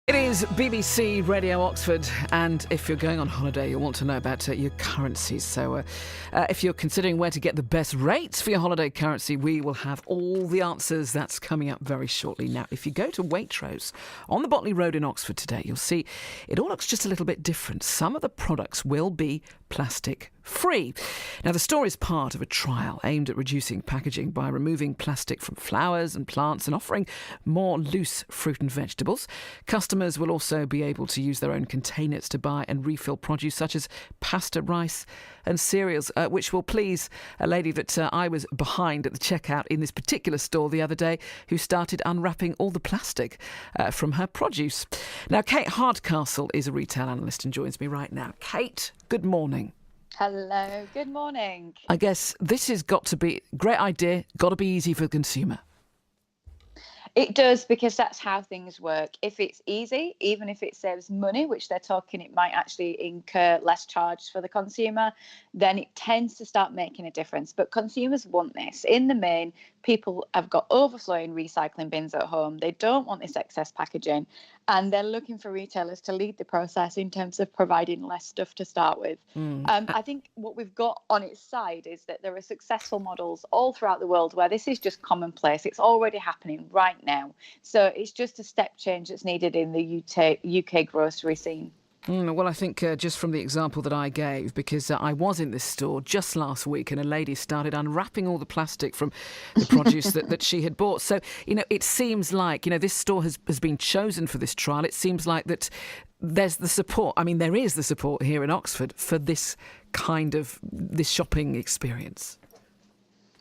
It is BBC Radio Oxford, and if you're going on holiday, you'll want to know about your currencies. So if you're considering where to get the best rates for your holiday currency, we will have all the answers. That's coming up very shortly. Now, if you go to Waitrose on the Botley Road in Oxford today, you'll see it all looks just a little bit different. Some of the products will be plastic free. Now, the store is part of a trial aimed at reducing packaging by removing plastic from flowers and plants and offering more loose fruit and vegetables. Customers will also be able to use their own containers to buy and refill produce such as pasta, rice and cereals, which will please a lady that I was behind at the checkout in this particular store the other day, who started unwrapping all the plastic from her produce. Now, Kate Hardcastle is a retail analyst and joins me right now. Kate, good morning. Hello, good morning. I guess this has got to be a great idea, got to be easy for the consumer. It does, because that's how things work. If it's easy, even if it saves money, which they're talking it might actually incur less charge for the consumer, then it tends to start making a difference. But consumers want this. In the main, people have got overflowing recycling bins at home. They don't want this excess packaging, and they're looking for retailers to lead the process in terms of providing less stuff to start with. I think what we've got on its side is that there are successful models all throughout the world where this is just commonplace. It's already happening right now. So it's just a step change that's needed in the UK grocery scene. Well, I think just from the example that I gave, because I was in this store just last week and a lady started unwrapping all the plastic from the produce that she had bought. So, it seems like, this store has been chosen for this trial. It seems like that there's the support. I mean, there is the support here in Oxford for this shopping experience.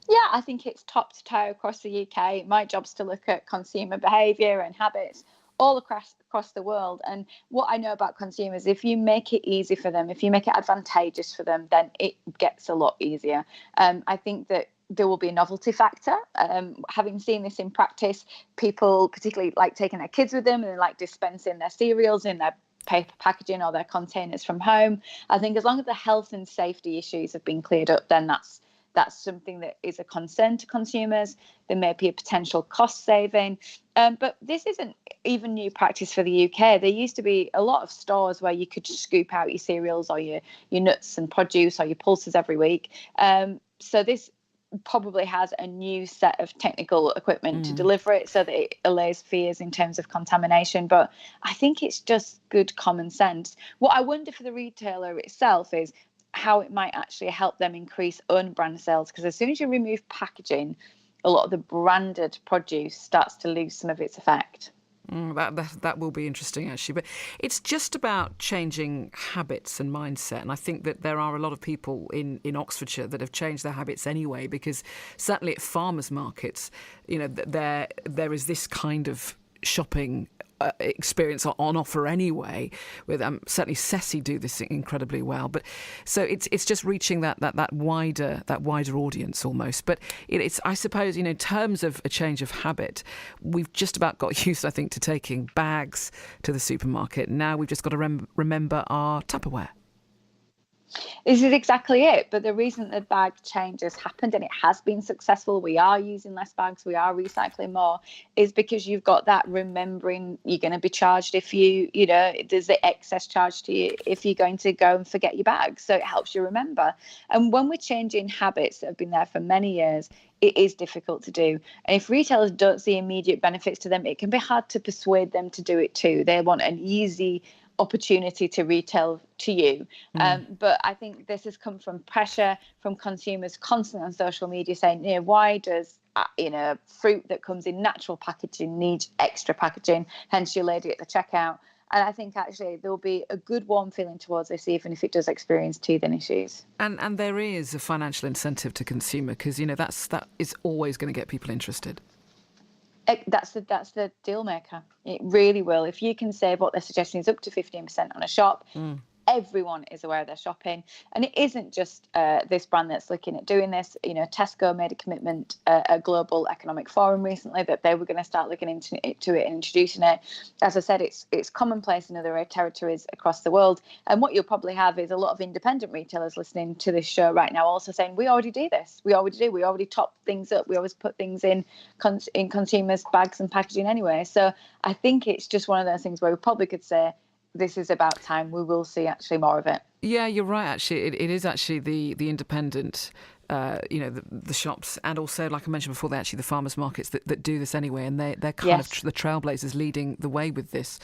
Yeah, I think it's top to toe across the UK. My job's to look at consumer behaviour and habits all across the world. And what I know about consumers, if you make it easy for them, if you make it advantageous for them, then it gets a lot easier. I think that there will be a novelty factor. Having seen this in practice, people particularly like taking their kids with them and they like dispensing their cereals in their paper packaging or their containers from home. I think as long as the health and safety issues have been cleared up, then that's something that is a concern to consumers. There may be a potential cost saving. But this isn't even new practice for the UK. There used to be a lot of stores where you could scoop out your cereals or your nuts and produce or your pulses every week. So this probably has a new set of technical equipment to deliver it so that it allays fears in terms of contamination. But I think it's just good common sense. What I wonder for the retailer itself is how it might actually help them increase own brand sales, because as soon as you remove packaging, a lot of the branded produce starts to lose some of its effect. That will be interesting, actually. But it's just about changing habits and mindset. And I think that there are a lot of people in Oxfordshire that have changed their habits anyway, because certainly at farmers' markets, there is this kind of shopping experience on offer anyway. With certainly Ceci do this incredibly well, but so it's just reaching that wider audience almost. But it's, I suppose, in terms of a change of habit, we've just about got used, I think, to taking bags to the supermarket. Now we've just got to remember our Tupperware. This is exactly it. But the reason the bag change has happened and it has been successful, we are using less bags, we are recycling more, is because you've got that remembering you're going to be charged if there's the excess charge to you if you're going to go and forget your bag. So it helps you remember. And when we're changing habits that have been there for many years, it is difficult to do. And if retailers don't see immediate benefits to them, it can be hard to persuade them to do it too. They want an easy opportunity to retail to you. But I think this has come from pressure from consumers constantly on social media saying, why does fruit that comes in natural packaging need extra packaging? Hence your lady at the checkout. And I think actually there'll be a good warm feeling towards this, even if it does experience teething issues. And there is a financial incentive to consumer, because that is always going to get people interested. That's the deal maker. It really will. If you can save what they're suggesting is up to 15% on a shop, everyone is aware of their shopping. And it isn't just this brand that's looking at doing this. You know, Tesco made a commitment at a global economic forum recently that they were going to start looking into it and introducing it. As I said, it's commonplace in other territories across the world. And what you'll probably have is a lot of independent retailers listening to this show right now also saying, we already do this. We already top things up. We always put things in consumers' bags and packaging anyway. So I think it's just one of those things where we probably could say, this is about time. We will see actually more of it. Yeah, you're right. Actually, it is actually the independent, the shops, and also, like I mentioned before, they're actually the farmers markets that do this anyway, and they're kind of the trailblazers leading the way with this.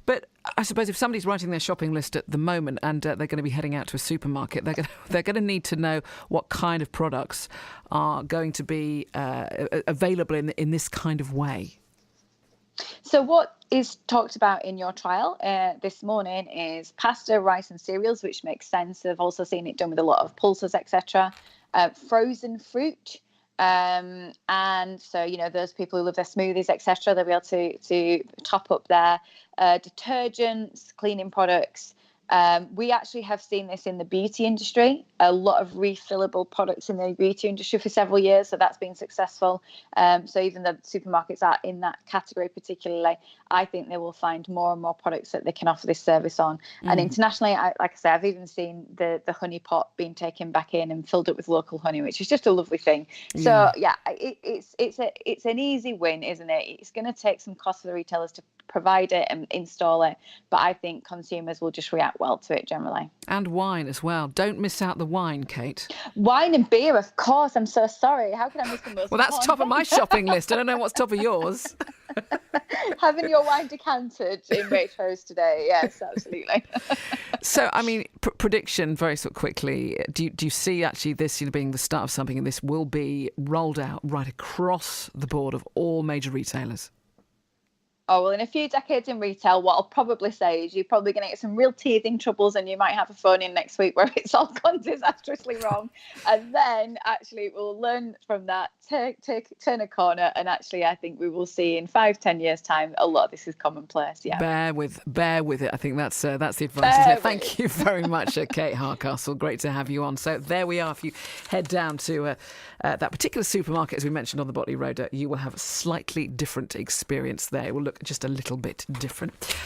But I suppose if somebody's writing their shopping list at the moment and they're going to be heading out to a supermarket, they're going to need to know what kind of products are going to be available in this kind of way. So what is talked about in your trial this morning is pasta, rice and cereals, which makes sense. I've also seen it done with a lot of pulses, etc. Frozen fruit. And so, those people who love their smoothies, etc., they'll be able to top up their detergents, cleaning products. We actually have seen this in the beauty industry, a lot of refillable products in the beauty industry for several years. So that's been successful. So even though supermarkets are in that category particularly, I think they will find more and more products that they can offer this service on. And internationally, like I say, I've even seen the honey pot being taken back in and filled up with local honey, which is just a lovely thing. So it's an easy win, isn't it? It's going to take some cost for the retailers to provide it and install it, but I think consumers will just react well to it generally. And wine as well. Don't miss out the wine, Kate. Wine and beer, of course. I'm so sorry. How can I miss the most? Well, that's top of my shopping list. I don't know what's top of yours. Having your wine decanted in Waitrose today. Yes, absolutely. So, I mean, prediction very sort of quickly. Do you see actually this being the start of something, and this will be rolled out right across the board of all major retailers? Oh, well, in a few decades in retail, what I'll probably say is you're probably going to get some real teething troubles, and you might have a phone in next week where it's all gone disastrously wrong. And then actually we'll learn from that, turn a corner. And actually, I think we will see in 5-10 years time, a lot of this is commonplace. Yeah. Bear with it. I think that's the advice, isn't it? Thank you very much, Kate Hardcastle. Great to have you on. So there we are. If you head down to that particular supermarket, as we mentioned on the Botley Road, you will have a slightly different experience there. It will look just a little bit different.